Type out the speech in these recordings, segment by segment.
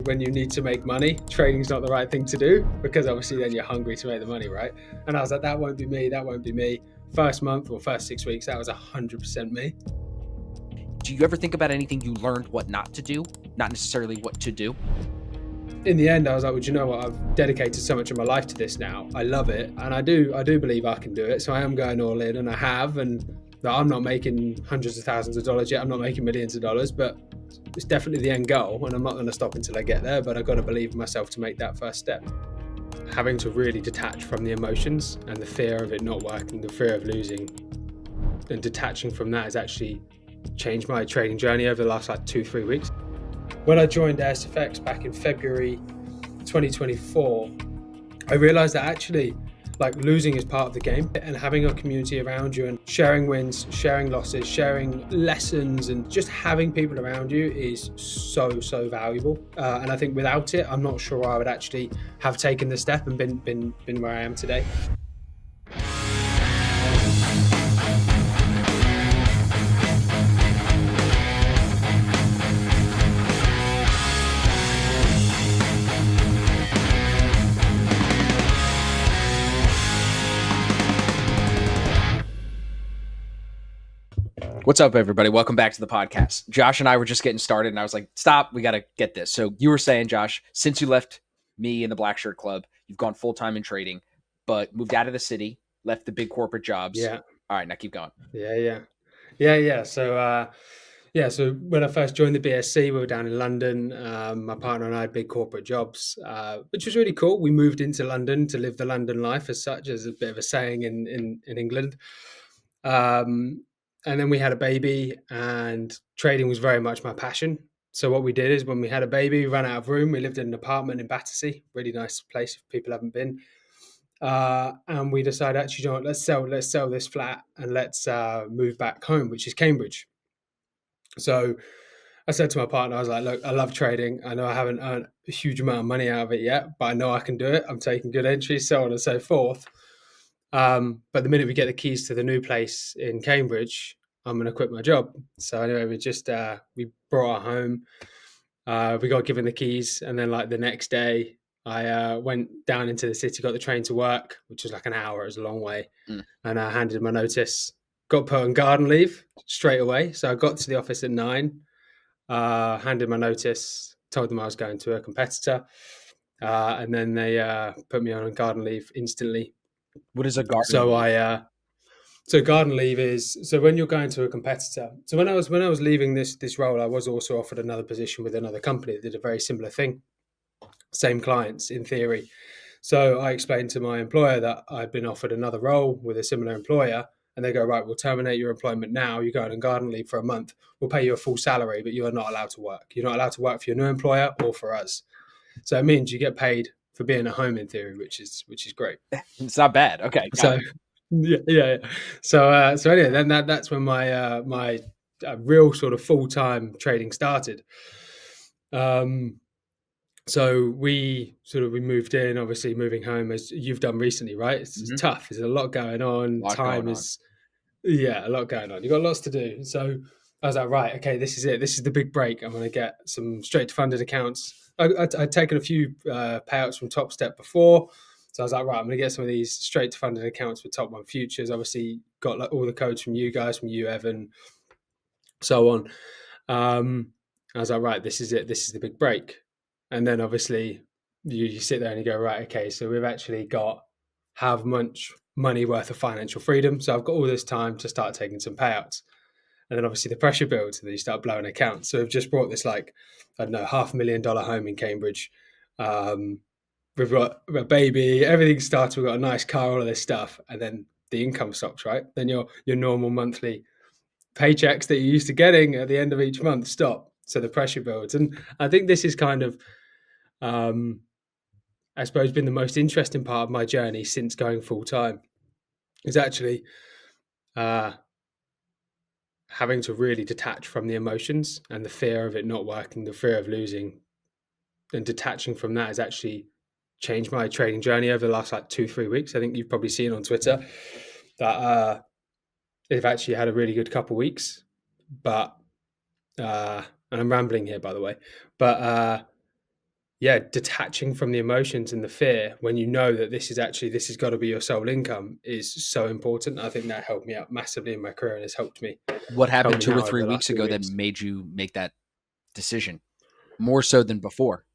when you need to make money, trading's not the right thing to do, because obviously then you're hungry to make the money, right? And I was like, that won't be me. First month or first 6 weeks, that was 100% me. Do you ever think about anything you learned what not to do, not necessarily what to do? In the end, I was like, well, do you know what? I've dedicated so much of my life to this now. I love it. And I do believe I can do it. So I am going all in, and I have. And I'm not making hundreds of thousands of dollars yet. I'm not making millions of dollars, but it's definitely the end goal. And I'm not going to stop until I get there. But I've got to believe in myself to make that first step. Having to really detach from the emotions and the fear of it not working, the fear of losing, and detaching from that has actually changed my trading journey over the last 2-3 weeks. When I joined ASFX back in February 2024, I realized that actually losing is part of the game, and having a community around you and sharing wins, sharing losses, sharing lessons, and just having people around you is so valuable. And I think without it, I'm not sure I would actually have taken the step and been where I am today. What's up, everybody? Welcome back to the podcast. Josh and I were just getting started, and I was like, stop, we got to get this. So you were saying, Josh, since you left me in the Black Shirt Club, you've gone full-time in trading, but moved out of the city, left the big corporate jobs. Yeah. All right, now keep going. Yeah. So when I first joined the BSC, we were down in London. My partner and I had big corporate jobs, which was really cool. We moved into London to live the London life, as such, as a bit of a saying in England. And then we had a baby, and trading was very much my passion. So what we did is, when we had a baby, we ran out of room. We lived in an apartment in Battersea, really nice place if people haven't been. And we decided, actually, you know what, let's sell this flat and let's move back home, which is Cambridge. So I said to my partner, I was like, look, I love trading. I know I haven't earned a huge amount of money out of it yet, but I know I can do it. I'm taking good entries, so on and so forth. But the minute we get the keys to the new place in Cambridge, I'm going to quit my job. So anyway, we brought our home. We got given the keys, and then the next day, I went down into the city, got the train to work, which was an hour. It was a long way, and I handed my notice. Got put on garden leave straight away. So I got to the office at 9, handed my notice, told them I was going to a competitor, and then they put me on garden leave instantly. What is a garden leave? So garden leave is, so when you're going to a competitor. So when I was leaving this role, I was also offered another position with another company that did a very similar thing, same clients in theory. So I explained to my employer that I'd been offered another role with a similar employer, and they go, right, we'll terminate your employment now. You're going on garden leave for a month. We'll pay you a full salary, but you are not allowed to work. You're not allowed to work for your new employer or for us. So it means you get paid for being at home in theory, which is great. It's not bad. Okay. So yeah. So anyway, then that's when my my real sort of full-time trading started. So we moved in, obviously moving home as you've done recently, right? It's tough. There's a lot going on. A lot going on. You've got lots to do. So I was like, right, okay, this is it. This is the big break. I'm going to get some straight to funded accounts. I'd taken a few payouts from Top Step before. So I was like, right, I'm going to get some of these straight to funded accounts with Top One Futures. Obviously got all the codes from you guys, from you, Evan, so on. I was like, right, this is it. This is the big break. And then obviously you sit there and you go, right, okay, so we've actually got how much money worth of financial freedom. So I've got all this time to start taking some payouts. And then obviously the pressure builds, and then you start blowing accounts. So we've just brought this $500,000 home in Cambridge. We've got a baby, everything starts, we've got a nice car, all of this stuff. And then the income stops, right? Then your normal monthly paychecks that you're used to getting at the end of each month stop. So the pressure builds. And I think this is kind of, I suppose, been the most interesting part of my journey since going full time, is actually having to really detach from the emotions and the fear of it not working, the fear of losing, and detaching from that has actually changed my trading journey over the last 2-3 weeks. I think you've probably seen on Twitter that they've actually had a really good couple of weeks, but and I'm rambling here, by the way, but detaching from the emotions and the fear when you know that this has got to be your sole income is so important. I think that helped me out massively in my career and has helped me. What happened 2 or 3 weeks ago that made you make that decision more so than before?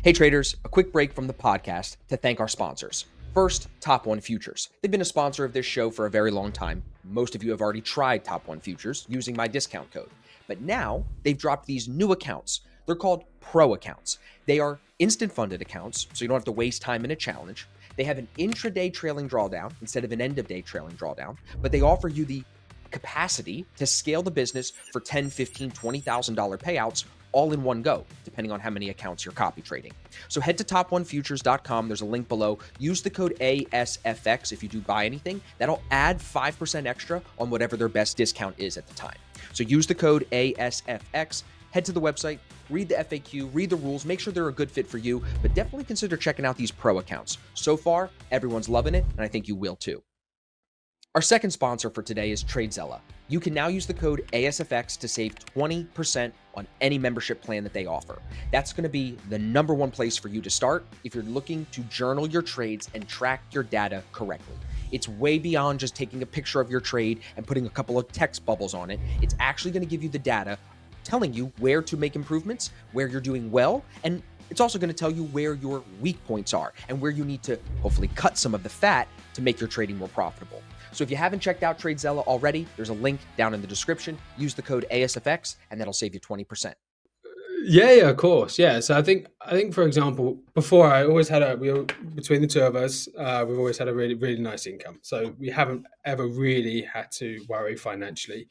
Hey traders, a quick break from the podcast to thank our sponsors. First, Top One Futures. They've been a sponsor of this show for a very long time. Most of you have already tried Top One Futures using my discount code. But now they've dropped these new accounts. They're called Pro accounts. They are instant funded accounts, so you don't have to waste time in a challenge. They have an intraday trailing drawdown instead of an end of day trailing drawdown, but they offer you the capacity to scale the business for $10,000, $15,000, $20,000 payouts all in one go, depending on how many accounts you're copy trading. So head to top1futures.com. There's a link below. Use the code ASFX if you do buy anything. That'll add 5% extra on whatever their best discount is at the time. So use the code ASFX. Head to the website, read the FAQ, read the rules, make sure they're a good fit for you, but definitely consider checking out these pro accounts. So far, everyone's loving it, and I think you will too. Our second sponsor for today is Tradezella. You can now use the code ASFX to save 20% on any membership plan that they offer. That's going to be the number one place for you to start if you're looking to journal your trades and track your data correctly. It's way beyond just taking a picture of your trade and putting a couple of text bubbles on it. It's actually going to give you the data telling you where to make improvements, where you're doing well, and it's also going to tell you where your weak points are and where you need to hopefully cut some of the fat to make your trading more profitable. So if you haven't checked out Tradezella already, there's a link down in the description. Use the code ASFX and that'll save you 20%. Yeah, of course. Yeah. So I think for example, before I always had between the two of us, we've always had a really, really nice income. So we haven't ever really had to worry financially.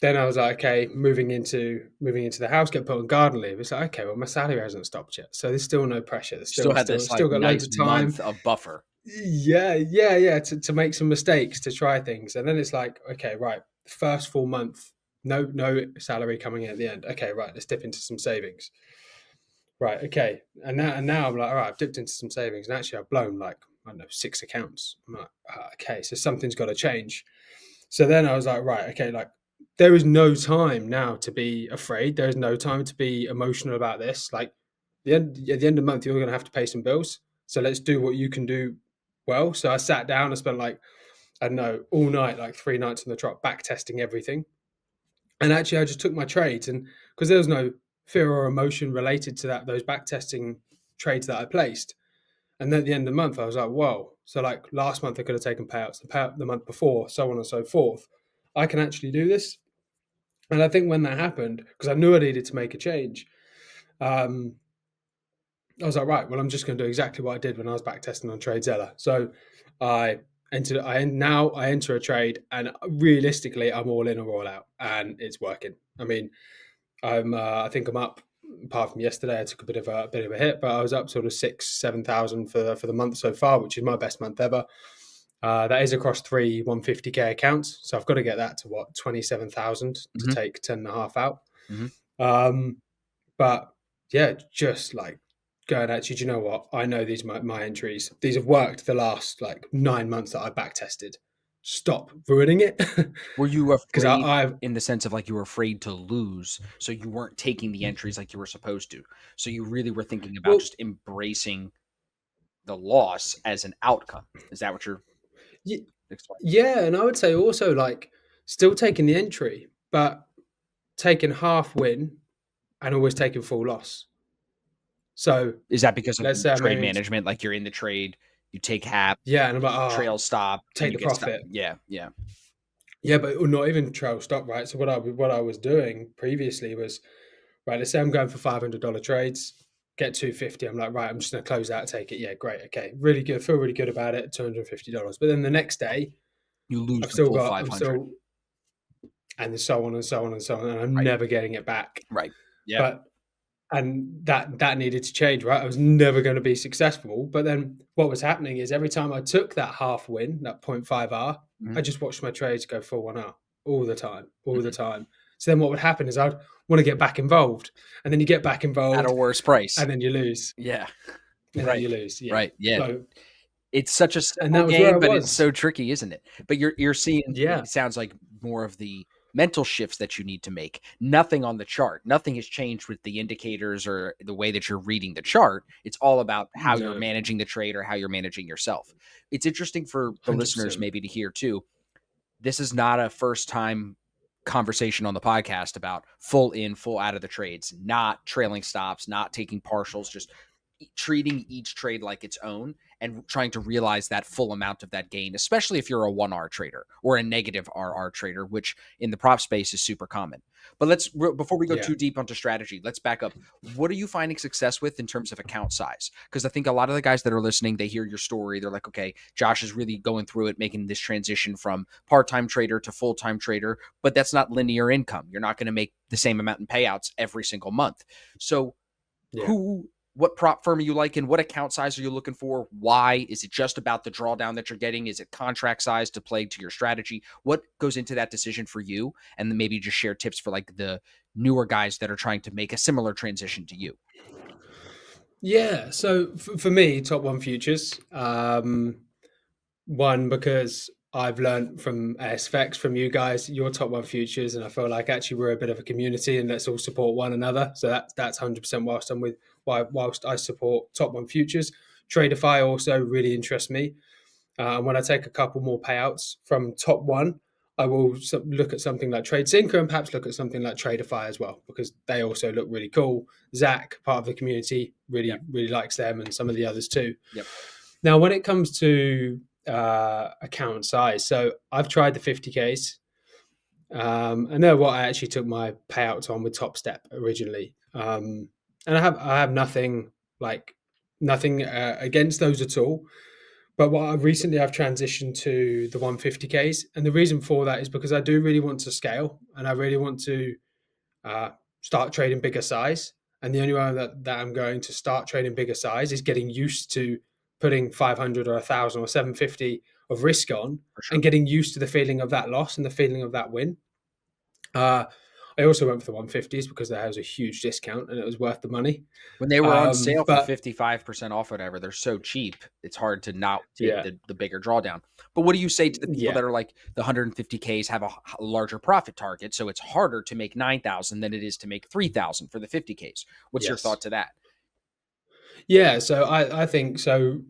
Then I was like, okay, moving into the house, get put on garden leave. It's like, okay, well, my salary hasn't stopped yet, so there's still no pressure. There's still got loads of time, month of buffer. Yeah, to make some mistakes, to try things, and then it's like, okay, right, first full month, no salary coming in at the end. Okay, right, let's dip into some savings. Right, okay, and now I'm like, all right, I've dipped into some savings, and actually I've blown like, I don't know, 6 accounts. I'm like, okay, so something's got to change. So then I was like, right, okay, like, there is no time now to be afraid. There is no time to be emotional about this. Like, at the end of the month, you're going to have to pay some bills. So let's do what you can do well. So I sat down and spent like, I don't know, all night, like 3 nights on the trot, back testing everything. And actually, I just took my trades, and because there was no fear or emotion related to those back testing trades that I placed. And then at the end of the month, I was like, whoa. So like last month, I could have taken payouts, the month before, so on and so forth. I can actually do this. And I think when that happened, because I knew I needed to make a change, I was like, right, well, I'm just going to do exactly what I did when I was back testing on Tradezella. So I enter a trade, and realistically, I'm all in or all out, and it's working. I mean, I think I'm up. Apart from yesterday, I took a bit of a hit, but I was up sort of 6,000-7,000 for the month so far, which is my best month ever. That is across 3 150k accounts, so I've got to get that to 27,000 to take 10.5 out. But yeah, just like going, actually, do you know what? I know these my entries. These have worked the last like 9 months that I back tested. Stop ruining it. Were you afraid in the sense of like you were afraid to lose, so you weren't taking the entries like you were supposed to? So you really were thinking about just embracing the loss as an outcome. Is that what you're explaining? Yeah, and I would say also like still taking the entry, but taking half win and always taking full loss. So is that because of trade management? Like you're in the trade, you take half, yeah, and I'm like, trail stop, take the profit. Yeah, but not even trail stop, right? So what I was doing previously was, right, let's say I'm going for $500 trades, get 250. I'm like, right, I'm just going to close out, take it. Yeah, great, okay, really good, feel really good about it. $250, but then the next day you lose. I've still got 500, and so on and so on and so on, and I'm never getting it back. Right. Yeah. And that needed to change, right? I was never going to be successful. But then what was happening is every time I took that half win, that 0.5R, I just watched my trades go full 1R all the time. So then what would happen is I'd want to get back involved, and then you get back involved at a worse price, and then you lose. Yeah. And then you lose. Yeah. Right. Yeah. So, it's such a simple game, but it's so tricky, isn't it? But you're seeing, it sounds like more of the mental shifts that you need to make. Nothing on the chart. Nothing has changed with the indicators or the way that you're reading the chart. It's all about how you're No, managing the trade or how you're managing yourself. It's interesting for the listeners 100%. maybe to hear too. This is not a first time conversation on the podcast about full in, full out of the trades, not trailing stops, not taking partials, just treating each trade like its own and trying to realize that full amount of that gain, especially if you're a 1R trader or a negative RR trader, which in the prop space is super common. But before we go too deep onto strategy, let's back up. What are you finding success with in terms of account size? Because I think a lot of the guys that are listening, they hear your story. They're like, okay, Josh is really going through it, making this transition from part-time trader to full-time trader, but that's not linear income. You're not going to make the same amount in payouts every single month. So what prop firm are you liking? What account size are you looking for? Why? Is it just about the drawdown that you're getting? Is it contract size to play to your strategy? What goes into that decision for you? And then maybe just share tips for like the newer guys that are trying to make a similar transition to you. Yeah. So for me, top one futures. One, because I've learned from ASFX, from you guys, your top one futures, and I feel like actually we're a bit of a community and let's all support one another. So that's 100% whilst I support top one futures. Tradeify also really interests me. And when I take a couple more payouts from top one, I will look at something like TradeSync and perhaps look at something like Tradeify as well, because they also look really cool. Zach, part of the community, really likes them, and some of the others too. Yep. Now, when it comes to account size, so I've tried the 50Ks. I know what I actually took my payouts on with Top Step originally, and I have nothing against those at all. But I've transitioned to the 150Ks. And the reason for that is because I do really want to scale and I really want to start trading bigger size. And the only way that I'm going to start trading bigger size is getting used to putting 500 or 1,000 or 750 of risk on and getting used to the feeling of that loss and the feeling of that win. I also went for the 150s because there was a huge discount and it was worth the money. When they were on sale for 55% off, whatever, they're so cheap. It's hard to not take the bigger drawdown. But what do you say to the people that are like the 150Ks have a larger profit target? So it's harder to make 9,000 than it is to make 3,000 for the 50Ks. What's your thought to that? Yeah, so I think so.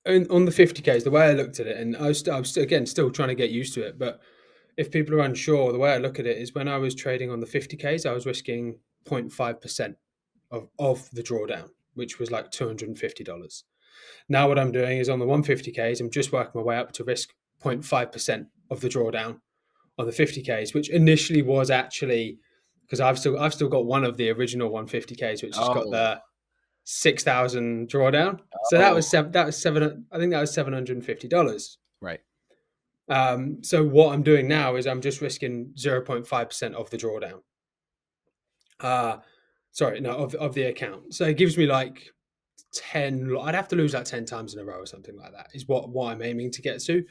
On the 50Ks, the way I looked at it, and I'm still trying to get used to it, but if people are unsure, the way I look at it is when I was trading on the 50Ks, I was risking 0.5% of the drawdown, which was like $250. Now what I'm doing is on the 150Ks, I'm just working my way up to risk 0.5% of the drawdown on the 50Ks, which initially was actually because I've still got one of the original 150Ks, which has got the 6,000 drawdown. So that was seven. I think that was $750. Right. So what I'm doing now is I'm just risking 0.5% of the drawdown. Of the account. So it gives me like 10. I'd have to lose like 10 times in a row or something like that. Is what I'm aiming to get to.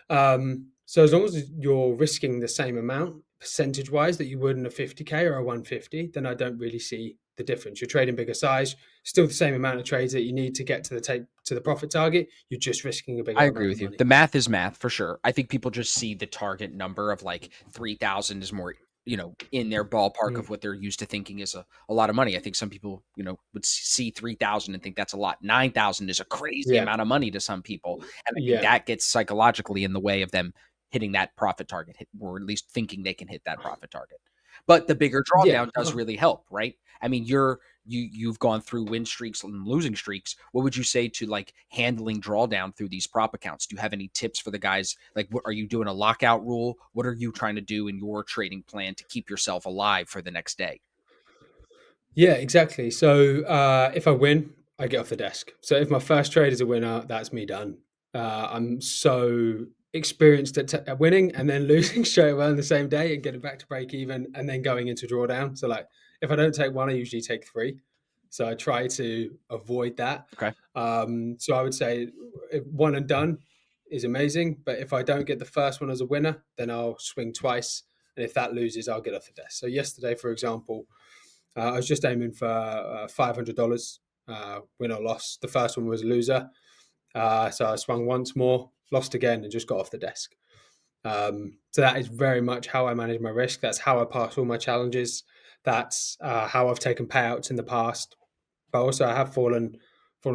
So as long as you're risking the same amount percentage wise that you would in a 50K or a 150, then I don't really see the difference. You're trading bigger size, still the same amount of trades that you need to get to the profit target. You're just risking a bigger amount of money. I agree with you. The math is math for sure. I think people just see the target number of like 3,000 is more, in their ballpark of what they're used to thinking is a lot of money. I think some people, would see 3,000 and think that's a lot. 9,000 is a crazy amount of money to some people. And I think that gets psychologically in the way of them hitting that profit target, or at least thinking they can hit that profit target. But the bigger drawdown does really help, right? I mean, you've gone through win streaks and losing streaks. What would you say to like handling drawdown through these prop accounts? Do you have any tips for the guys? Like, what are you doing, a lockout rule? What are you trying to do in your trading plan to keep yourself alive for the next day? Yeah, exactly. So if I win, I get off the desk. So if my first trade is a winner, that's me done. I'm so experienced at winning and then losing straight away on the same day and getting back to break even and then going into drawdown. So like if I don't take one, I usually take three. So I try to avoid that. Okay. So I would say one and done is amazing. But if I don't get the first one as a winner, then I'll swing twice. And if that loses, I'll get off the desk. So yesterday, for example, I was just aiming for $500 win or loss. The first one was a loser. So I swung once more, lost again, and just got off the desk. So that is very much how I manage my risk. That's how I pass all my challenges. That's how I've taken payouts in the past. But also I have fallen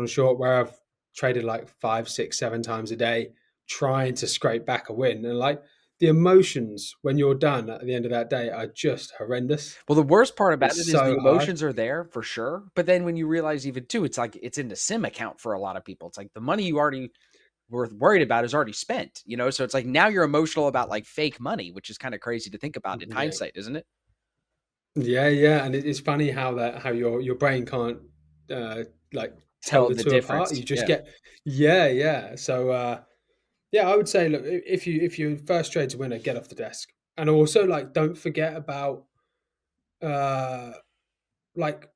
short where I've traded like 5, 6, 7 times a day trying to scrape back a win. And like the emotions when you're done at the end of that day are just horrendous. Well, the worst part about It's it is the so hard. emotions are there for sure. But then when you realize even too, it's like it's in the sim account for a lot of people. It's like the money you already were worried about is already spent, you know? So it's like now you're emotional about like fake money, which is kind of crazy to think about in Yeah. hindsight, isn't it? Yeah, yeah, and it's funny how your brain can't uh, like tell Tell the the two apart. difference. You just Yeah. get yeah, yeah. So yeah, I would say look if you first trade to winner, get off the desk, and also like don't forget about uh like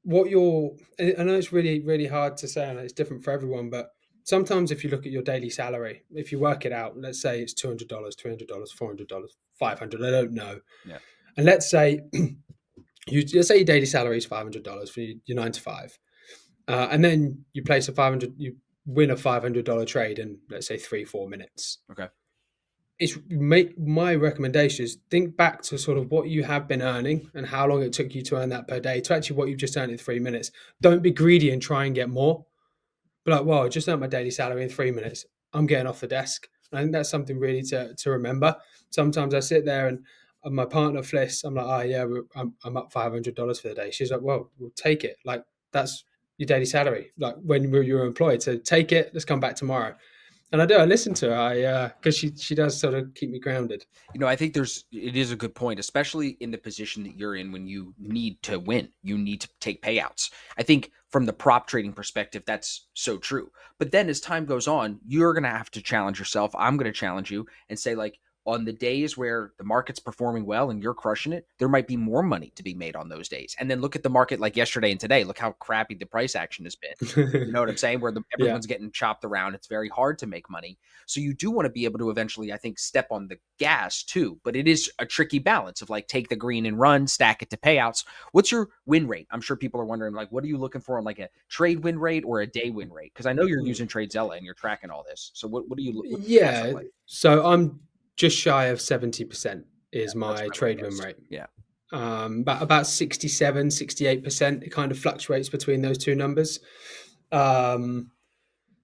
what you're. I know it's really hard to say, and it's different for everyone, but sometimes if you look at your daily salary, if you work it out, let's say it's $200, $300, $400, 500. I don't know, Yeah. and let's say let's say your daily salary is $500 for your 9 to 5, and then you place a 500, you win a $500 trade in let's say 3 4 minutes. Okay. It's my recommendation is think back to sort of what you have been earning and how long it took you to earn that per day to actually what you've just earned in 3 minutes. Don't be greedy and try and get more. Be like, well, I just earned my daily salary in 3 minutes. I'm getting off the desk. I think that's something really to remember. Sometimes I sit there and my partner Fliss, I'm like, oh yeah, I'm up $500 for the day. She's like, well, we'll take it. Like that's your daily salary. Like when you're employed, so take it. Let's come back tomorrow. And I do. I listen to her. I because she does sort of keep me grounded. You know, I think it is a good point, especially in the position that you're in when you need to win. You need to take payouts. I think from the prop trading perspective, that's so true. But then as time goes on, you're going to have to challenge yourself. I'm going to challenge you and say, like, on the days where the market's performing well and you're crushing it, there might be more money to be made on those days. And then look at the market like yesterday and today. Look how crappy the price action has been. You know what I'm saying? Where Yeah. everyone's getting chopped around. It's very hard to make money. So you do want to be able to eventually, I think, step on the gas too. But it is a tricky balance of like take the green and run, stack it to payouts. What's your win rate? I'm sure people are wondering, like, what are you looking for on like a trade win rate or a day win rate? Because I know you're using Tradezella and you're tracking all this. So what's the stats look Yeah. like? So I'm just shy of 70% Yeah, is that's my what I would trade have win guessed. rate. Yeah, About 67, 68%. It kind of fluctuates between those two numbers. Um,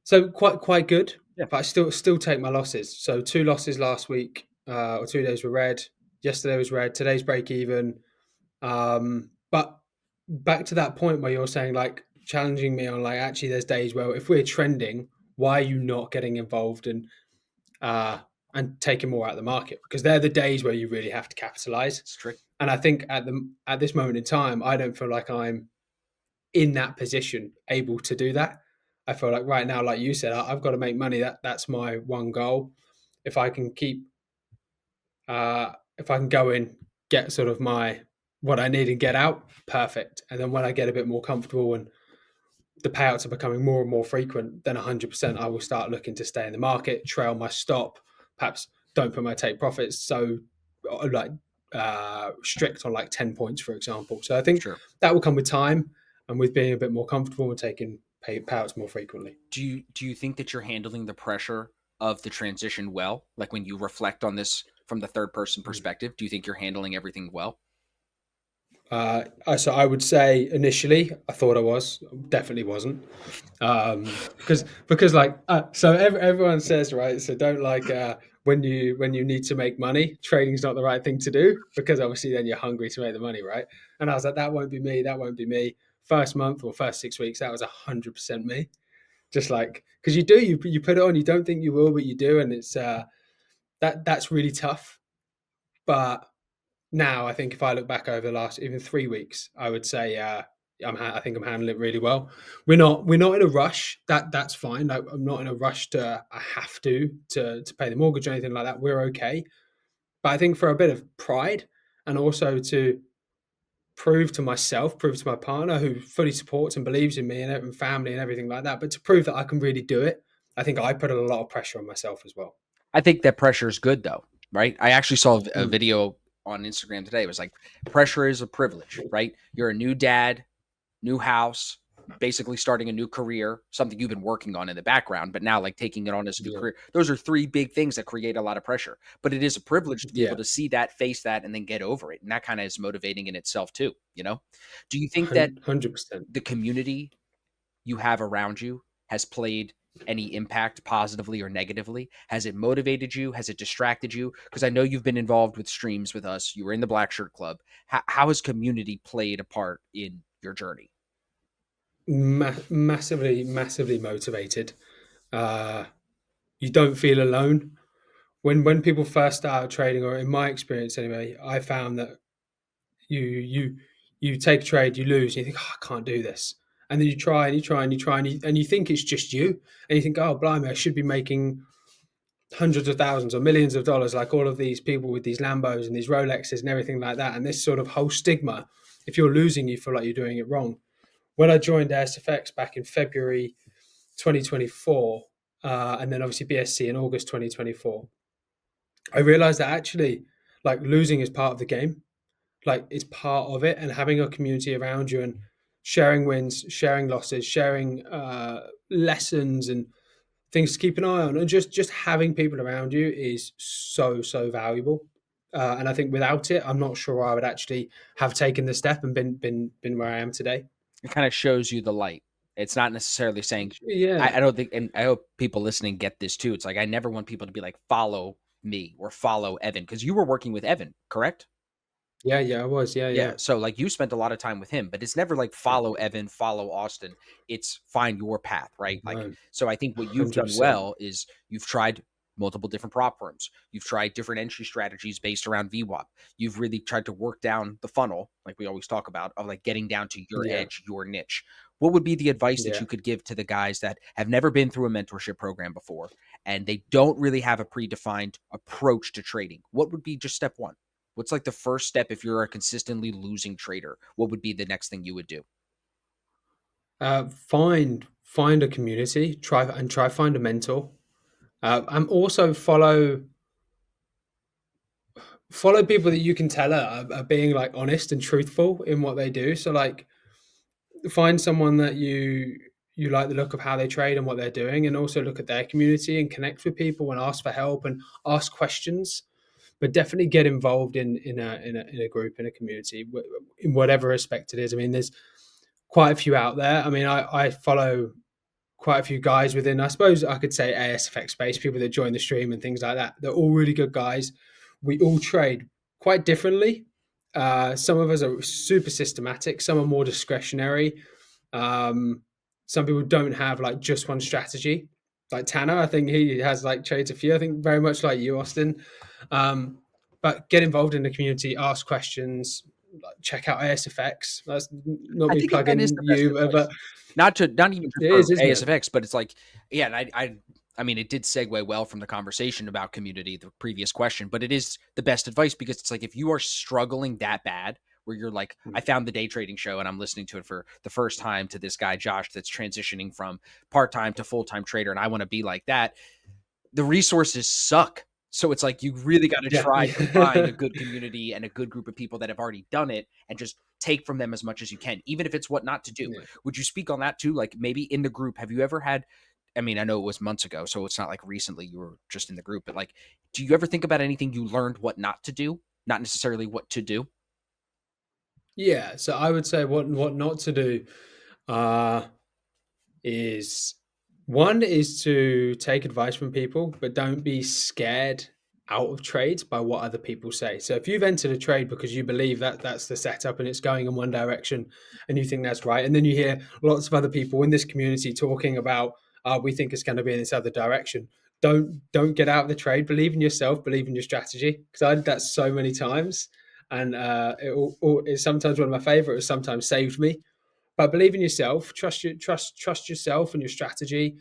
so quite good. yeah, But I still take my losses. So 2 losses last week, or 2 days were red. Yesterday was red. Today's break even. But back to that point where you're saying like challenging me on like actually there's days where if we're trending, why are you not getting involved uh, and taking more out of the market? Because they're the days where you really have to capitalize. it's tricky. And I think at this moment in time, I don't feel like I'm in that position able to do that. I feel like right now, like you said, I've got to make money. That's my one goal. If I can keep, if I can go in, get sort of my what I need and get out, perfect. And then when I get a bit more comfortable and the payouts are becoming more and more frequent, then 100% I will start looking to stay in the market, trail my stop, perhaps don't put my take profits so like strict on like 10 points, for example. So I think Sure. that will come with time and with being a bit more comfortable and taking payouts more frequently. Do you think that you're handling the pressure of the transition well? Like when you reflect on this from the third person perspective, do you think you're handling everything well? So I would say initially I thought I was, definitely wasn't. Because like so everyone says right, so don't like when you need to make money, trading's not the right thing to do because obviously then you're hungry to make the money, right? And I was like, that won't be me, that won't be me. First month or first 6 weeks, that was 100% me. Just like because you put it on, you don't think you will, but you do, and it's that's really tough. But now I think if I look back over the last even 3 weeks, I would say I think I'm handling it really well. We're not in a rush. That's fine. Like, I'm not in a rush to I have to pay the mortgage or anything like that. We're okay. But I think for a bit of pride and also to prove to myself, prove to my partner who fully supports and believes in me and family and everything like that, but to prove that I can really do it, I think I put a lot of pressure on myself as well. I think that pressure is good though, right? I actually saw a Mm. video on Instagram today. It was like pressure is a privilege, right? You're a new dad, new house, basically starting a new career, something you've been working on in the background, but now like taking it on as a new Yeah. career. Those are three big things that create a lot of pressure. But it is a privilege to be able Yeah. to see that, face that, and then get over it. And that kind of is motivating in itself too, you know? Do you think that 100%. the community you have around you has played any impact positively or negatively? Has it motivated you? Has it distracted you? Because I know you've been involved with streams with us. You were in the Black Shirt Club. How has community played a part in your journey? Massively motivated. Uh, you don't feel alone when people first start trading, or in my experience anyway. I found that you you take a trade, you lose, and you think, oh, I can't do this, and then you try and you try and you try and you think it's just you, and you think, oh, blimey, I should be making hundreds of thousands or millions of dollars like all of these people with these Lambos and these Rolexes and everything like that. And this sort of whole stigma, if you're losing, you feel like you're doing it wrong. When I joined ASFX back in February 2024, and then obviously BSC in August 2024, I realized that actually, like, losing is part of the game. Like, it's part of it, and having a community around you and sharing wins, sharing losses, sharing lessons and things to keep an eye on, and just having people around you is so valuable. And I think without it, I'm not sure I would actually have taken the step and been where I am today. It kind of shows you the light. It's not necessarily saying, Yeah, I don't think, and I hope people listening get this too. It's like, I never want people to be like, follow me or follow Evan, because you were working with Evan, correct? yeah, I was, Yeah, yeah, so, like, you spent a lot of time with him, but it's never like follow Evan, follow Austin. It's find your path, right? Like, no, so I think what you've done 100%, well is you've tried multiple different prop firms. You've tried different entry strategies based around VWAP. You've really tried to work down the funnel, like we always talk about, of like getting down to your yeah, edge, your niche. What would be the advice that yeah. you could give to the guys that have never been through a mentorship program before and they don't really have a predefined approach to trading? What would be just step one? What's like the first step if you're a consistently losing trader? What would be the next thing you would do? Find a community, try find a mentor. And also follow people that you can tell are being like honest and truthful in what they do. So like, find someone that you like the look of how they trade and what they're doing, and also look at their community and connect with people and ask for help and ask questions. But definitely get involved in a group, in a community, in whatever respect it is. I mean, there's quite a few out there. I mean, I follow quite a few guys within, I suppose I could say, ASFX space, people that join the stream and things like that. They're all really good guys. We all trade quite differently. Some of us are super systematic, some are more discretionary. Um, some people don't have like just one strategy. Like Tanner, I think he has like trades a few. I think very much like you, Austin. Um, but get involved in the community, ask questions, like, check out ASFX. That's not I me think that is plugging the best you, advice. but Not even just it for is, isn't it? ASFX, but it's like, yeah, and I mean, it did segue well from the conversation about community, the previous question, but it is the best advice because it's like, if you are struggling that bad, where you're like, I found the day trading show and I'm listening to it for the first time to this guy, Josh, that's transitioning from part-time to full-time trader, and I want to be like that. The resources suck. So it's like, you really got to Yeah, try to find yeah. a good community and a good group of people that have already done it and just take from them as much as you can, even if it's what not to do. Yeah. Would you speak on that too? Like, maybe in the group, have you ever had, I mean, I know it was months ago, so it's not like recently you were just in the group, but like, do you ever think about anything you learned what not to do, not necessarily what to do? Yeah, so I would say what not to do uh, is, one is to take advice from people, but don't be scared out of trades by what other people say. So if you've entered a trade because you believe that that's the setup and it's going in one direction and you think that's right, and then you hear lots of other people in this community talking about, we think it's going to be in this other direction. Don't get out of the trade. Believe in yourself. Believe in your strategy. Because I did that so many times, and it's sometimes one of my favorites. Sometimes saved me. But believe in yourself. Trust yourself and your strategy.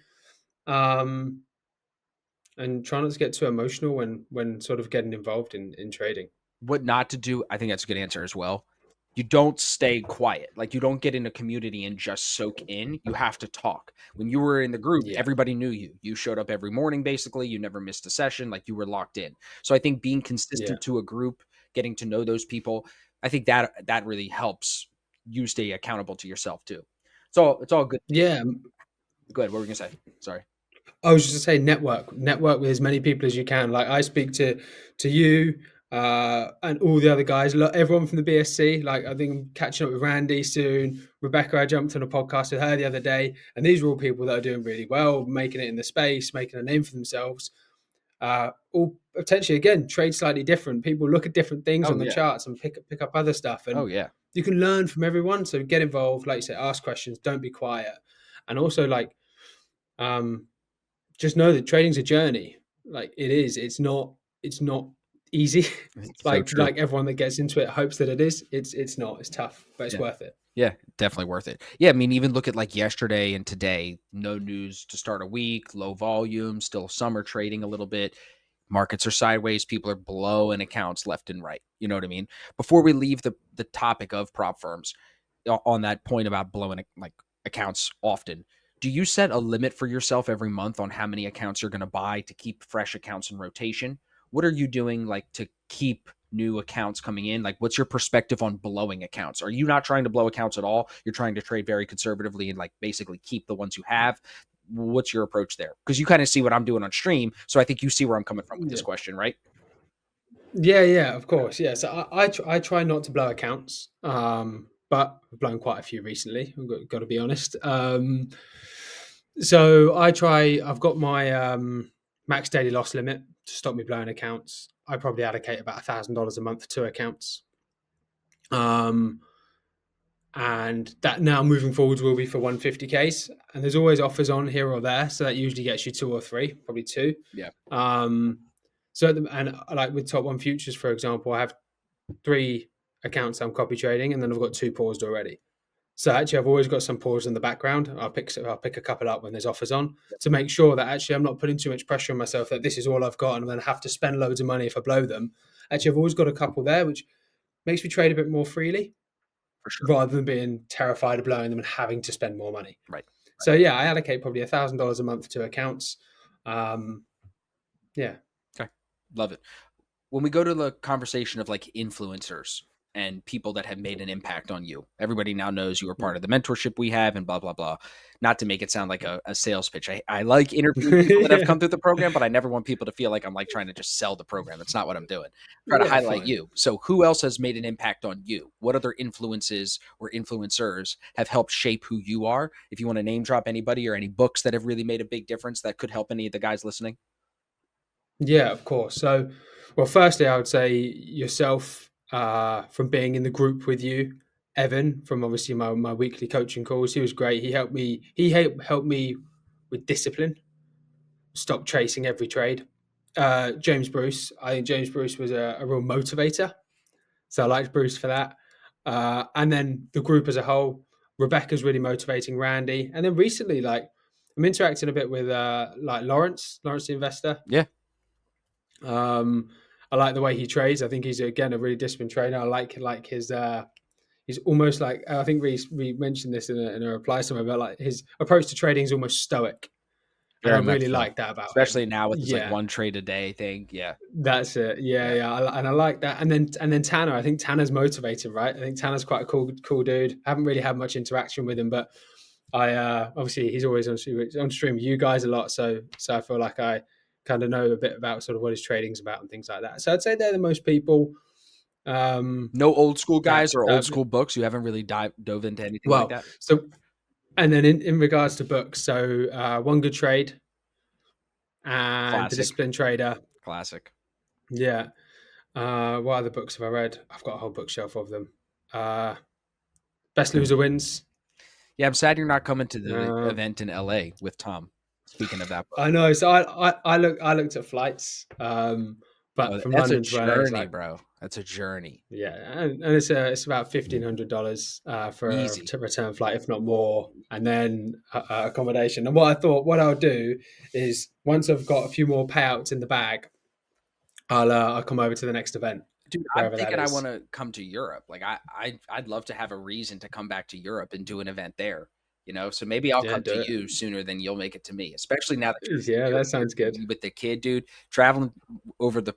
Um, and try not to get too emotional when sort of getting involved in trading. What not to do, I think that's a good answer as well. You don't stay quiet. Like, you don't get in a community and just soak in. You have to talk. When you were in the group, Yeah, everybody knew you. You showed up every morning basically. You never missed a session. Like, you were locked in. So I think being yeah, consistent to a group, getting to know those people, I think that really helps you stay accountable to yourself too. It's all good. Yeah. Go ahead. What were we gonna say? Sorry. I was just to say network with as many people as you can. Like I speak to you and all the other guys, everyone from the BSC. Like I think I'm catching up with Randy soon. Rebecca, I jumped on a podcast with her the other day, and these are all people that are doing really well, making it in the space, making a name for themselves. All potentially again trade slightly different. People look at different things Oh on the yeah. charts and pick up other stuff, Oh and yeah. you can learn from everyone. So get involved, like you say, ask questions, don't be quiet, and also like um, just know that trading's a journey. Like it is. It's not easy. It's so true. like everyone that gets into it hopes that it is. It's not. It's tough, but it's Yeah. worth it. Yeah, definitely worth it. Yeah, I mean, even look at like yesterday and today, no news to start a week, low volume, still summer trading a little bit. Markets are sideways, people are blowing accounts left and right. You know what I mean? Before we leave the topic of prop firms, on that point about blowing like accounts often, do you set a limit for yourself every month on how many accounts you're going to buy to keep fresh accounts in rotation? What are you doing like to keep new accounts coming in? Like, what's your perspective on blowing accounts? Are you not trying to blow accounts at all? You're trying to trade very conservatively and like basically keep the ones you have. What's your approach there? Because you kind of see what I'm doing on stream, so I think you see where I'm coming from with this Yeah. question, right? Yeah, of course. Yeah. So I try not to blow accounts, but I've blown quite a few recently. Got to be honest. So I try. I've got my max daily loss limit to stop me blowing accounts. I probably allocate about $1,000 a month to accounts. Um, and that now moving forwards will be for 150Ks. And there's always offers on here or there, so that usually gets you two or three, probably two. Yeah. And like with Top One Futures, for example, I have 3 accounts I'm copy trading, and then I've got 2 paused already. So actually, I've always got some pause in the background. I'll pick a couple up when there's offers on to make sure that actually I'm not putting too much pressure on myself that this is all I've got and I'm going to have to spend loads of money if I blow them. Actually, I've always got a couple there, which makes me trade a bit more freely For sure. rather than being terrified of blowing them and having to spend more money. Right. So yeah, I allocate probably $1,000 a month to accounts. Yeah. Okay. Love it. When we go to the conversation of like influencers and people that have made an impact on you, everybody now knows you are part of the mentorship we have and blah, blah, blah. Not to make it sound like a sales pitch. I like interviewing people that have come through the program, but I never want people to feel like I'm like trying to just sell the program. That's not what I'm doing. Try to highlight fine. you. So who else has made an impact on you? What other influences or influencers have helped shape who you are? If you want to name drop anybody or any books that have really made a big difference that could help any of the guys listening. Yeah, of course. So, well, firstly, I would say yourself from being in the group with you, Evan, from obviously my weekly coaching calls. He was great. He helped me. Helped me with discipline. Stop chasing every trade. James Bruce. I think James Bruce was a real motivator. So I liked Bruce for that. And then the group as a whole. Rebecca's really motivating Randy. And then recently, like I'm interacting a bit with like Lawrence the investor. Yeah. I like the way he trades. I think he's again a really disciplined trainer. I like his. He's almost like I think we mentioned this in a reply somewhere, but like his approach to trading is almost stoic, and I Very much really so. like that about Especially him. now with this like Yeah, one trade a day thing. Yeah. that's it. Yeah. And I like that. And then Tanner. I think Tanner's motivated, right? I think Tanner's quite a cool dude. I haven't really had much interaction with him, but I obviously he's always on stream with you guys a lot. So I feel like I kind of know a bit about sort of what his trading's about and things like that. So I'd say they're the most people. No old school guys That or old school books. You haven't really dove into anything like well, that. so and then in regards to books, so One Good Trade and The Classic. Disciplined Trader. Classic. Yeah. What other books have I read? I've got a whole bookshelf of them. Best Loser Wins. Yeah, I'm sad you're not coming to the Uh, event in LA with Tom. Speaking of that book. I know. So I looked at flights, but from That's a London to LA is journey, like bro. That's a journey. yeah, and it's about $1,500 for Easy. a return flight, if not more, and then accommodation. And what I thought, what I'll do is once I've got a few more payouts in the bag, I'll come over to the next event, Dude, I'm wherever that thinking I is. want to come to Europe. Like I'd love to have a reason to come back to Europe and do an event there. So maybe I'll Yeah, come do to it. you sooner than you'll make it to me, especially now that Yeah, you're that sounds good. with the kid, dude. Traveling over the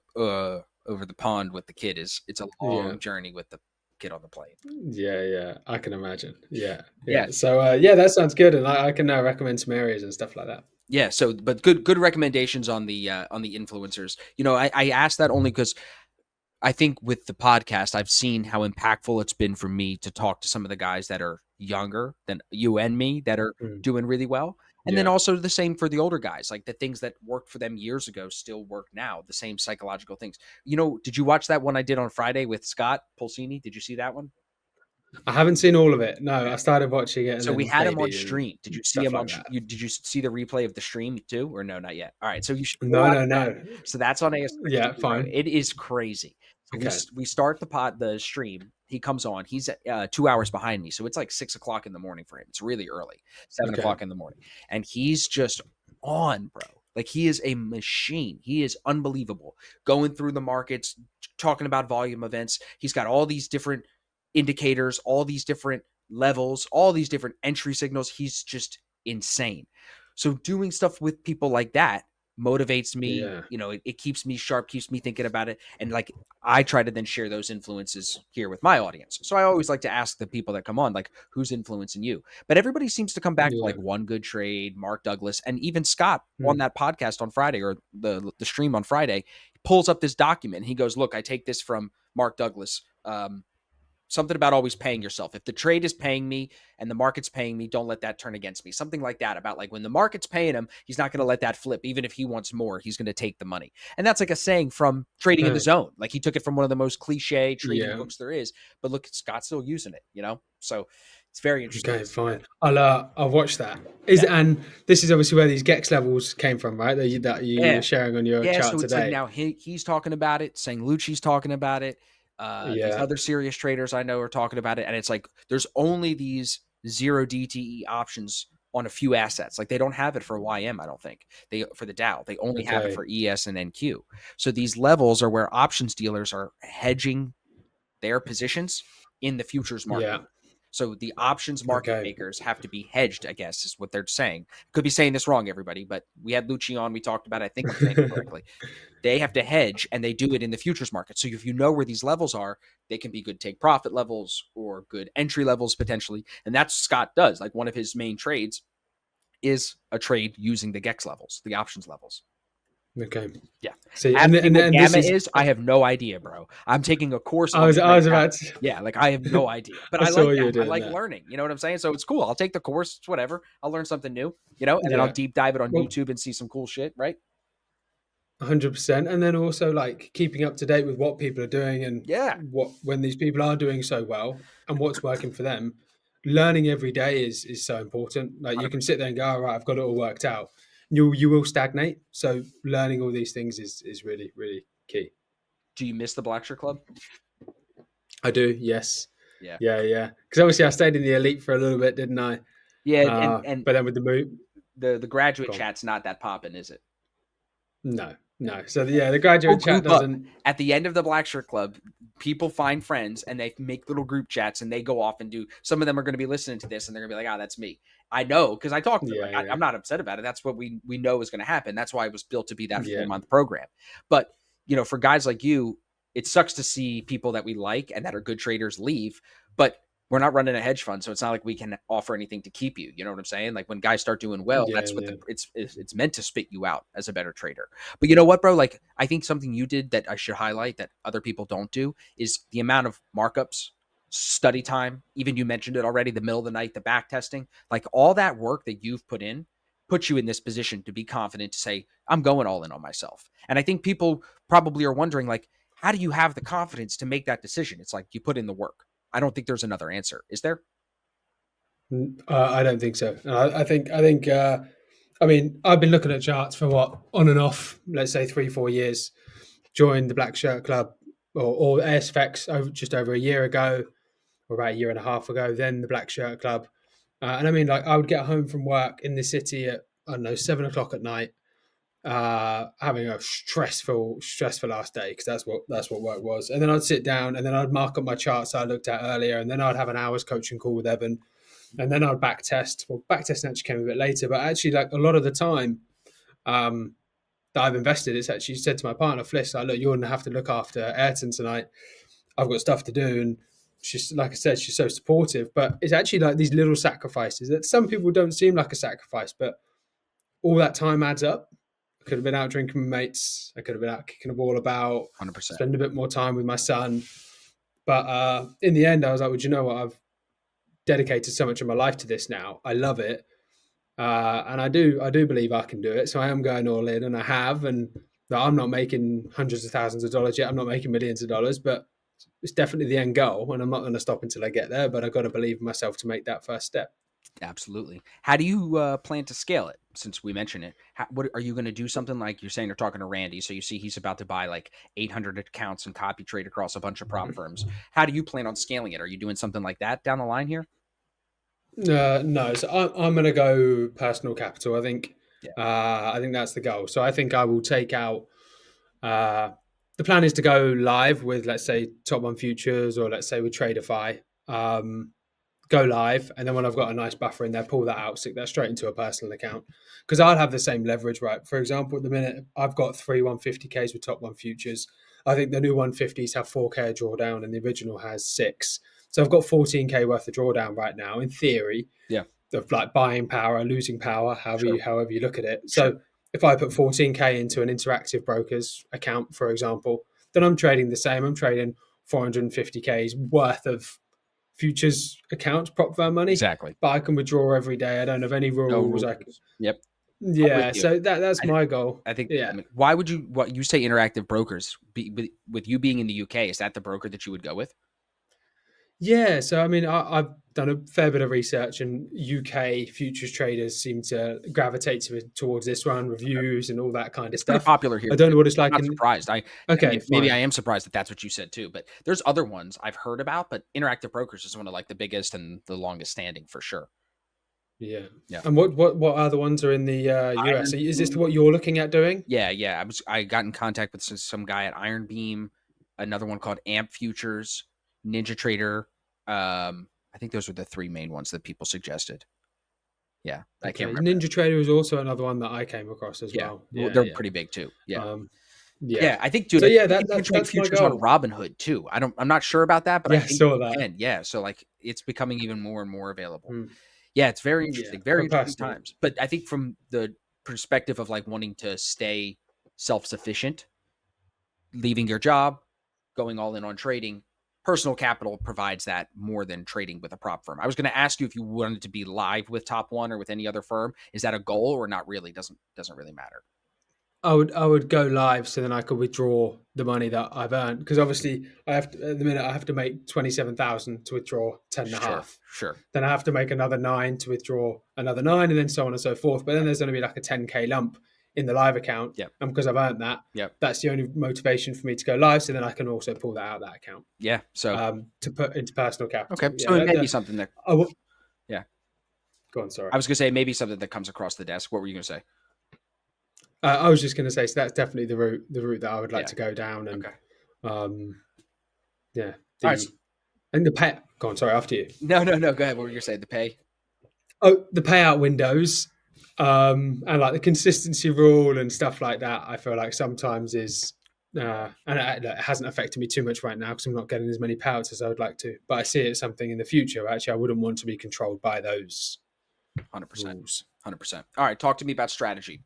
pond with the kid it's a Yeah, long journey with the get on the plane. Yeah, I can imagine. Yeah. Yeah. So that sounds good, and I can recommend some areas and stuff like that. Yeah. So, but good recommendations on the influencers. I asked that only because I think with the podcast, I've seen how impactful it's been for me to talk to some of the guys that are younger than you and me that are doing really well. And then Yeah. also the same for the older guys, like the things that worked for them years ago still work now, the same psychological things. Did you watch that one I did on Friday with Scott Pulsini? Did you see that one? I haven't seen all of it. No, Okay. I started watching it and So we then had him on baby and stream. Did you see stuff him on? like that. Did you see the replay of the stream too, or no? Not yet. All right, so you should go No, watch no, that. no. So that's on ASFX Yeah, TV, bro. fine. It is crazy. So Okay. we start the stream. He comes on. He's 2 hours behind me, so it's like 6 o'clock in the morning for him. It's really early, 7 o'clock in the morning, and he's just on, bro. Like he is a machine. He is unbelievable. Going through the markets, talking about volume events. He's got all these different indicators, all these different levels, all these different entry signals. He's just insane. So doing stuff with people like that motivates me. Yeah. It keeps me sharp, keeps me thinking about it. And like I try to then share those influences here with my audience. So I always like to ask the people that come on, like, who's influencing you? But everybody seems to come back to like one good trade, Mark Douglas, and even Scott on that podcast on Friday, or the stream on Friday, pulls up this document. He goes, look, I take this from Mark Douglas. Something about always paying yourself. If the trade is paying me and the market's paying me, don't let that turn against me. Something like that, about like when the market's paying him, he's not going to let that flip. Even if he wants more, he's going to take the money. And that's like a saying from Trading in the Zone. Like he took it from one of the most cliche trading books there is. But look, Scott's still using it, So it's very interesting. Okay, fine. I'll watch that. And this is obviously where these GEX levels came from, right? That you were sharing on your chart so it's today. like now he's talking about it, saying Lucci's talking about it. These other serious traders I know are talking about it, and it's like there's only these 0 DTE options on a few assets. Like they don't have it for YM, I don't think. For the Dow, they only have it for ES and NQ. So these levels are where options dealers are hedging their positions in the futures market. Yeah. So the options market makers have to be hedged, I guess, is what they're saying. Could be saying this wrong, everybody, but we had Lucci on. We talked about it. I think I'm saying it correctly. They have to hedge, and they do it in the futures market. So if you know where these levels are, they can be good take profit levels or good entry levels potentially. And that's what Scott does. Like one of his main trades is a trade using the GEX levels, the options levels. Okay. Yeah. See, and gamma is, I have no idea, bro. I'm taking a course. I was about to. Yeah, like I have no idea, but I like learning. You know what I'm saying? So it's cool. I'll take the course. It's whatever. I'll learn something new. And then I'll deep dive it on YouTube and see some cool shit. Right. 100%. And then also like keeping up to date with what people are doing and when these people are doing so well and what's working for them. Learning every day is so important. Like 100%. You can sit there and go, all right, I've got it all worked out. You will stagnate. So learning all these things is really, really key. Do you miss the Blackshirt Club? I do. Yes. Yeah. Because obviously I stayed in the elite for a little bit, didn't I? Yeah. But then with the move, the graduate chat's not that popping, is it? No. So the graduate chat doesn't. At the end of the Blackshirt Club, people find friends and they make little group chats and they go off and do. Some of them are going to be listening to this and they're going to be like, that's me. I know because I talked to them. I'm not upset about it. That's what we know is going to happen. That's why it was built to be that 4-month program. But for guys like you, it sucks to see people that we like and that are good traders leave. But we're not running a hedge fund, so it's not like we can offer anything to keep you. You know what I'm saying? Like when guys start doing well, that's what it's meant to spit you out as a better trader. But you know what, bro? Like I think something you did that I should highlight that other people don't do is the amount of markups, study time. Even you mentioned it already, the middle of the night, the back testing, like all that work that you've put in puts you in this position to be confident to say, I'm going all in on myself. And I think people probably are wondering, like, how do you have the confidence to make that decision? It's like you put in the work. I don't think there's another answer. Is there? I don't think so. I think. I mean, I've been looking at charts for on and off, let's say 3-4 years. Joined the Black Shirt Club or ASFX just over a year ago, or about a year and a half ago. Then the Black Shirt Club, and I mean, like I would get home from work in the city at 7 o'clock at night, having a stressful last day because that's what work was. And then I'd sit down and then I'd mark up my charts I looked at earlier, and then I'd have an hour's coaching call with Evan, and then I'd back test. Well, back testing actually came a bit later, but actually like a lot of the time that I've invested, it's actually said to my partner Fliss, like, look, you're gonna have to look after Ayrton tonight. I've got stuff to do, and she's, like I said, she's so supportive. But it's actually like these little sacrifices that some people don't seem like a sacrifice, but all that time adds up. I could have been out drinking with mates. I could have been out kicking a ball about, 100%. spend a bit more time with my son. But in the end, I was like, well, do you know what? I've dedicated so much of my life to this now. I love it. And I do believe I can do it. So I am going all in, and I have. And I'm not making hundreds of thousands of dollars yet. I'm not making millions of dollars, but it's definitely the end goal. And I'm not going to stop until I get there. But I've got to believe in myself to make that first step. Absolutely. How do you plan to scale it? Since we mentioned it, what are you going to do? Something like you're saying, you're talking to Randy. So you see he's about to buy like 800 accounts and copy trade across a bunch of prop firms. How do you plan on scaling it? Are you doing something like that down the line here? No. So I'm going to go personal capital. I think that's the goal. So I think I will take out. The plan is to go live with, let's say, Top One Futures, or let's say with Tradefy. Go live, and then when I've got a nice buffer in there, pull that out, stick that straight into a personal account, because I'd have the same leverage, right? For example, at the minute I've got 3 150Ks with Top One Futures. I think the new 150s have 4K drawdown and the original has 6. So I've got 14K worth of drawdown right now, in theory. Yeah. Of like buying power, losing power, however you look at it. Sure. So if I put 14K into an interactive broker's account, for example, then I'm trading the same. I'm trading 450K's worth of futures accounts, prop firm money. Exactly. But I can withdraw every day. I don't have any rules. No rules. Yep. Yeah. So that's my goal. I think. Yeah. I mean, why would you? What you say? Interactive brokers. With you being in the UK, is that the broker that you would go with? Yeah. So I mean, I've done a fair bit of research, and UK futures traders seem to gravitate towards this one, reviews and all that kind of stuff. Pretty popular here. I don't know what it's like. I'm not surprised. Maybe I am surprised that's what you said too. But there's other ones I've heard about. But Interactive Brokers is one of like the biggest and the longest standing for sure. Yeah. And what other ones are in the US? Is this what you're looking at doing? Yeah. I got in contact with some guy at Iron Beam, another one called Amp Futures, Ninja Trader. I think those were the 3 main ones that people suggested. Yeah, I can't remember. Ninja Trader is also another one that I came across as well. Yeah, they're pretty big too. Yeah. Yeah, I think, dude. So you that's trade futures on Robinhood too. I'm not sure about that, but I think saw that. can. Yeah, so like it's becoming even more and more available. Yeah, it's very interesting. Very interesting times. But I think from the perspective of like wanting to stay self-sufficient, leaving your job, going all in on trading, personal capital provides that more than trading with a prop firm. I was going to ask you if you wanted to be live with Top One or with any other firm. Is that a goal or not really? Doesn't really matter. I would go live so then I could withdraw the money that I've earned, because obviously at the minute I have to make 27,000 to withdraw 10 and a half. Sure. Then I have to make another 9 to withdraw another 9, and then so on and so forth. But then there's going to be like a 10K lump in the live account. And because I've earned that, that's the only motivation for me to go live. So then I can also pull that out of that account. Yeah. So to put into personal capital. Okay. So it may be something that. Yeah. Go on. Sorry. I was going to say maybe something that comes across the desk. What were you going to say? I was just going to say, so that's definitely the route that I would like to go down. And and the pay. Go on. Sorry. After you. No. Go ahead. What were you going to say? The pay. Oh, the payout windows. And like the consistency rule and stuff like that, I feel like sometimes is, and it hasn't affected me too much right now because I'm not getting as many payouts as I would like to. But I see it as something in the future. Actually, I wouldn't want to be controlled by those 100%. rules. 100%. All right, talk to me about strategy.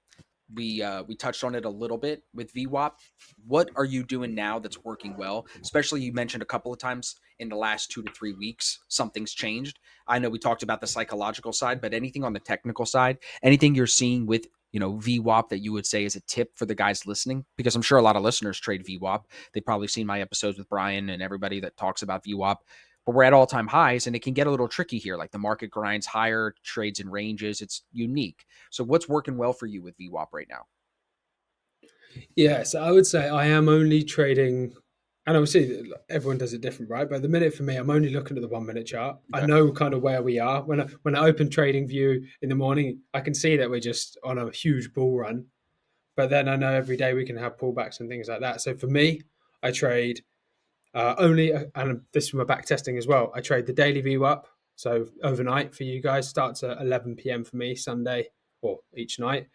We touched on it a little bit with VWAP. What are you doing now that's working well? Especially you mentioned a couple of times in the last 2 to 3 weeks, something's changed. I know we talked about the psychological side, but anything on the technical side, anything you're seeing with, VWAP that you would say is a tip for the guys listening? Because I'm sure a lot of listeners trade VWAP. They've probably seen my episodes with Brian and everybody that talks about VWAP. But we're at all-time highs, and it can get a little tricky here. Like the market grinds higher, trades in ranges. It's unique. So what's working well for you with VWAP right now? Yeah, so I would say I am only trading, and obviously everyone does it different, right? But at the minute for me, I'm only looking at the 1 minute chart. Okay. I know kind of where we are. When I open Trading View in the morning, I can see that we're just on a huge bull run. But then I know every day we can have pullbacks and things like that. So for me, I trade only, and this is my back testing as well, I trade the daily VWAP. So overnight for you guys starts at 11 p.m. for me, Sunday, or each night.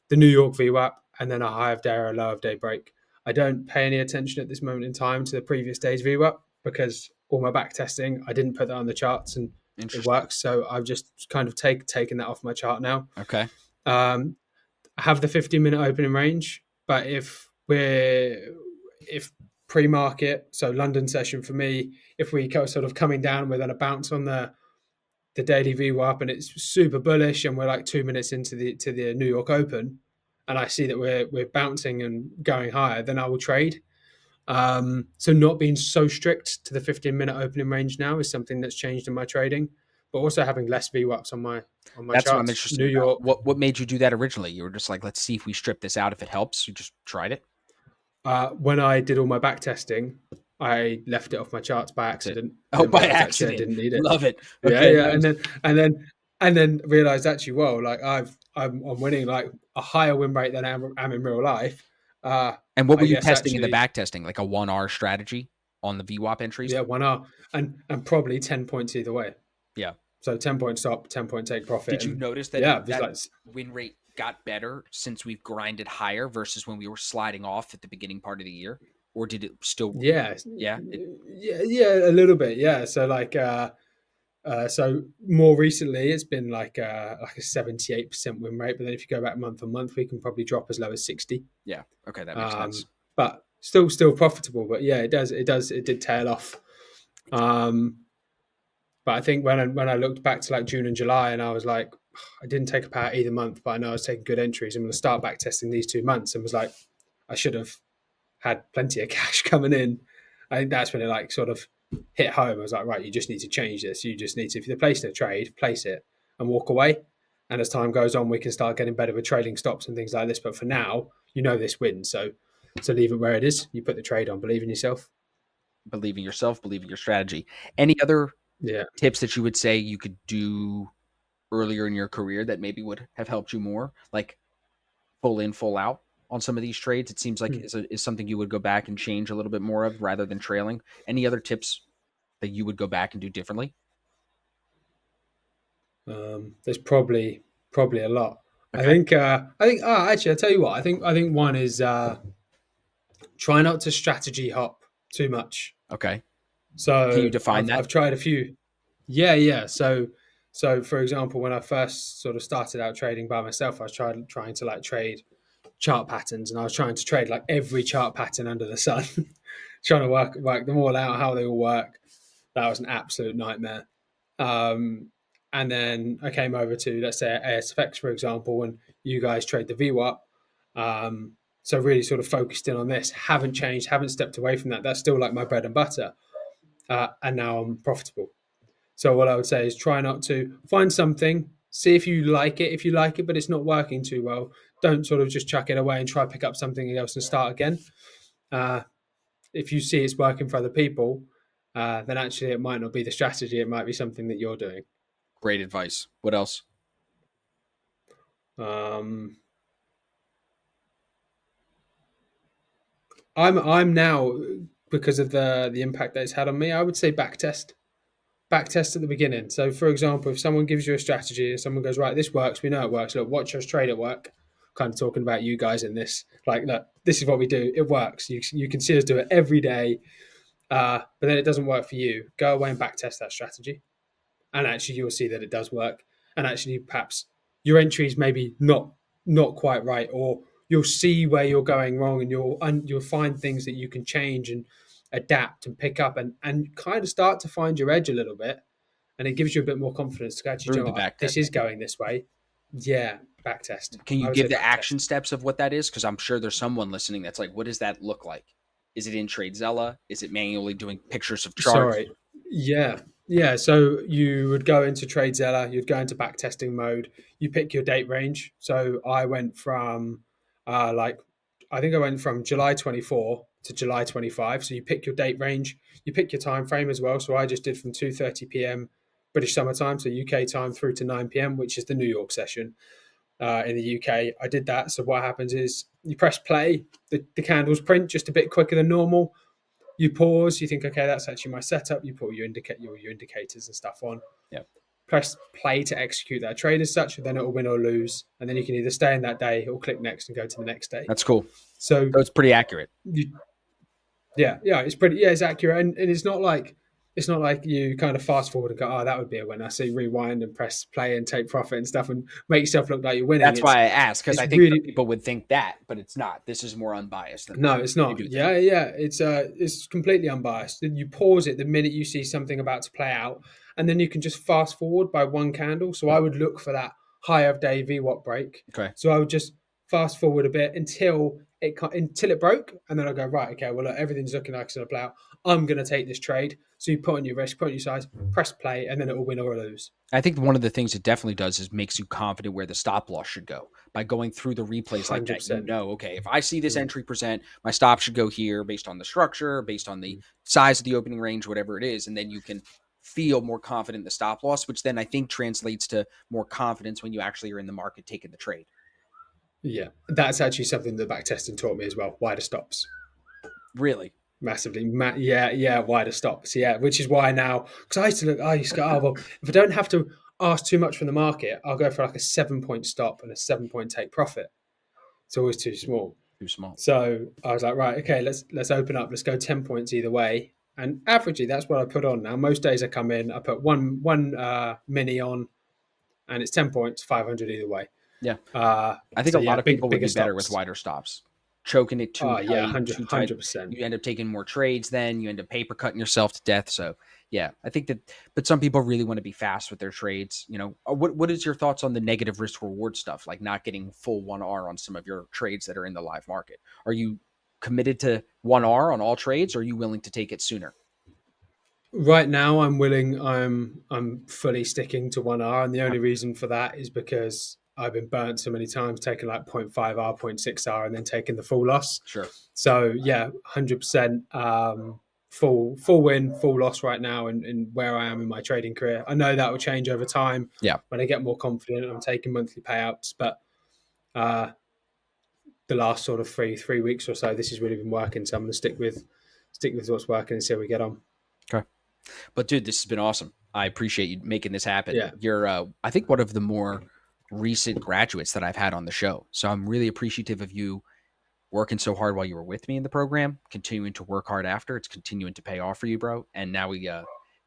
The New York VWAP, and then a high of day or a low of day break. I don't pay any attention at this moment in time to the previous day's VWAP because all my back testing. I didn't put that on the charts, and it works. So I've just kind of taken that off my chart now. Okay. I have the 15-minute opening range, but if pre-market, so London session for me, if we go sort of coming down with a bounce on the daily VWAP and it's super bullish and we're like 2 minutes into the New York Open, and I see that we're bouncing and going higher, then I will trade. So not being so strict to the 15-minute opening range now is something that's changed in my trading, but also having less VWAPs on my That's charts. what I'm interested New York. What made you do that originally? You were just like, let's see if we strip this out. If it helps, you just tried it. When I did all my back testing, I left it off my charts by accident. Oh, by accident! I didn't need it. Love it. Okay, yeah. And then realized actually, whoa, like I'm winning like a higher win rate than I'm in real life. And what were you testing in the back testing? Like a 1R strategy on the VWAP entries? Yeah, 1R and probably 10 points either way. Yeah. So 10 point stop, 10 point take profit. Did you notice that that win rate got better since we've grinded higher versus when we were sliding off at the beginning part of the year? Or did it still? Yeah, a little bit. Yeah. So like, so more recently, it's been like a 78% win rate. But then if you go back month on month, we can probably drop as low as 60. Yeah. Okay, that makes sense. But still profitable. But yeah, it did tail off. But I think when I looked back to like June and July, and I was like, I didn't take a payout either month, but I know I was taking good entries. I'm going to start back testing these 2 months, and was like, I should have had plenty of cash coming in. I think that's when it like sort of hit home. I was like, right, you just need to change this. You just need to, if you're placing a trade, place it and walk away. And as time goes on, we can start getting better with trading stops and things like this. But for now, this wins. So leave it where it is. You put the trade on. Believe in yourself. Believe in yourself. Believe in your strategy. Any other tips that you would say you could do earlier in your career that maybe would have helped you more, like full in, full out on some of these trades? It seems like is something you would go back and change a little bit more of rather than trailing. Any other tips that you would go back and do differently? There's probably a lot. Okay. I think actually, I'll tell you what, I think one is try not to strategy hop too much. Okay. So can you define that? I've tried a few. Yeah. So for example, when I first sort of started out trading by myself, I was trying to like trade chart patterns, and I was trying to trade like every chart pattern under the sun, trying to work them all out, how they all work. That was an absolute nightmare. And then I came over to, let's say, ASFX, for example, and you guys trade the VWAP. So really sort of focused in on this, haven't changed, haven't stepped away from that. That's still like my bread and butter. And now I'm profitable. So what I would say is try not to find something, see if you like it. If you like it, but it's not working too well, don't sort of just chuck it away and try to pick up something else and start again. If you see it's working for other people, then actually it might not be the strategy. It might be something that you're doing. Great advice. What else? I'm now, because of the impact that it's had on me, I would say backtest at the beginning. So for example, if someone gives you a strategy and someone goes, right, this works, we know it works. Look, watch us trade at work. Kind of talking about you guys in this, like, look, this is what we do. It works. You can see us do it every day. But then it doesn't work for you. Go away and backtest that strategy. And actually you'll see that it does work. And actually perhaps your entries maybe not quite right, or you'll see where you're going wrong, and you'll find things that you can change and adapt and pick up and kind of start to find your edge a little bit. And it gives you a bit more confidence to actually go, this is going this way. Yeah, backtest. Can you give the action steps of what that is? Because I'm sure there's someone listening that's like, what does that look like? Is it in Tradezella? Is it manually doing pictures of charts? Sorry. Yeah. So you would go into Tradezella, you'd go into backtesting mode, you pick your date range. So I went from I went from July 24 to July 25. So you pick your date range, you pick your time frame as well. So I just did from 2:30 p.m. British summer time, so UK time, through to 9 p.m., which is the New York session. In the UK, I did that. So what happens is you press play, the candles print just a bit quicker than normal. You pause, you think, okay, that's actually my setup. You put your indicators and stuff on. Yeah. Press play to execute that trade as such, and then it'll win or lose. And then you can either stay in that day or click next and go to the next day. That's cool. So it's pretty accurate. It's pretty, it's accurate. And it's not like it's not like you kind of fast forward and go, oh, that would be a winner. So you rewind and press play and take profit and stuff and make yourself look like you're winning. That's why I asked, because I think really, people would think that, but it's not. This is more unbiased than no, it's not. Yeah. It's completely unbiased. You pause it the minute you see something about to play out, and then you can just fast forward by one candle. So I would look for that high of day VWAP break. Okay. So I would just fast forward a bit until it broke, and then I go, right, okay, well, look, everything's looking like it's going to play out. I'm going to take this trade. So you put on your risk, put on your size, press play, and then it will win or lose. I think one of the things it definitely does is makes you confident where the stop loss should go by going through the replays like 100%. That. You know, okay, if I see this entry present, my stop should go here based on the structure, based on the size of the opening range, whatever it is, and then you can feel more confident in the stop loss, which then I think translates to more confidence when you actually are in the market taking the trade. Yeah, that's actually something that backtesting taught me as well. Wider stops. Really? Massively. Wider stops. Yeah, which is why now, because I used to go, oh, well, if I don't have to ask too much from the market, I'll go for like a 7-point stop and a 7-point take profit. It's always too small. Too small. So I was like, right, okay, let's open up. Let's go 10 points either way. And averagely, that's what I put on now. Most days I come in, I put one mini on, and it's 10 points, 500 either way. Yeah. I think a lot of people would be better with wider stops. Choking it too tight, 100%. You end up taking more trades then. You end up paper cutting yourself to death. So, yeah, I think that – but some people really want to be fast with their trades. You know, what is your thoughts on the negative risk-reward stuff, like not getting full 1R on some of your trades that are in the live market? Are you committed to 1R on all trades, or are you willing to take it sooner? Right now, I'm willing. I'm fully sticking to 1R, and the only reason for that is because I've been burnt so many times taking like 0.5R, 0.6R, and then taking the full loss. Sure. So yeah, 100% full win, full loss right now, and where I am in my trading career. I know that will change over time. Yeah. When I get more confident, I'm taking monthly payouts, but the last sort of three weeks or so, this has really been working. So I'm going to stick with what's working and see how we get on. Okay. But dude, this has been awesome. I appreciate you making this happen. Yeah. You're, I think, one of the more recent graduates that I've had on the show. So I'm really appreciative of you working so hard while you were with me in the program, continuing to work hard after. It's continuing to pay off for you, bro. And now we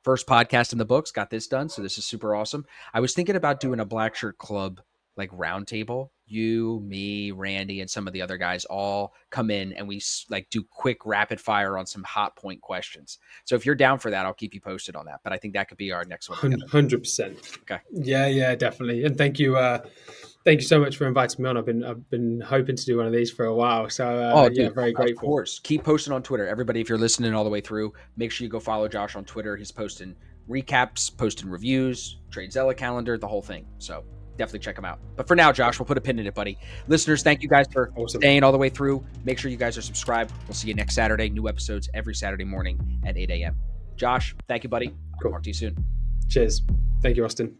first podcast in the books, got this done. So this is super awesome. I was thinking about doing a Black Shirt Club like roundtable. You, me, Randy, and some of the other guys all come in and we like do quick rapid fire on some hot point questions. So if you're down for that, I'll keep you posted on that. But I think that could be our next one. 100%. Okay. Yeah, definitely. And thank you so much for inviting me on. I've been hoping to do one of these for a while. So dude, very grateful. Of course. Keep posting on Twitter. Everybody, if you're listening all the way through, make sure you go follow Josh on Twitter. He's posting recaps, posting reviews, Tradezella calendar, the whole thing. So definitely check them out. But for now, Josh, we'll put a pin in it, buddy. Listeners, thank you guys for staying all the way through. Make sure you guys are subscribed. We'll see you next Saturday. New episodes every Saturday morning at 8 a.m. Josh, thank you, buddy. I'll talk to you soon. Cheers. Thank you, Austin.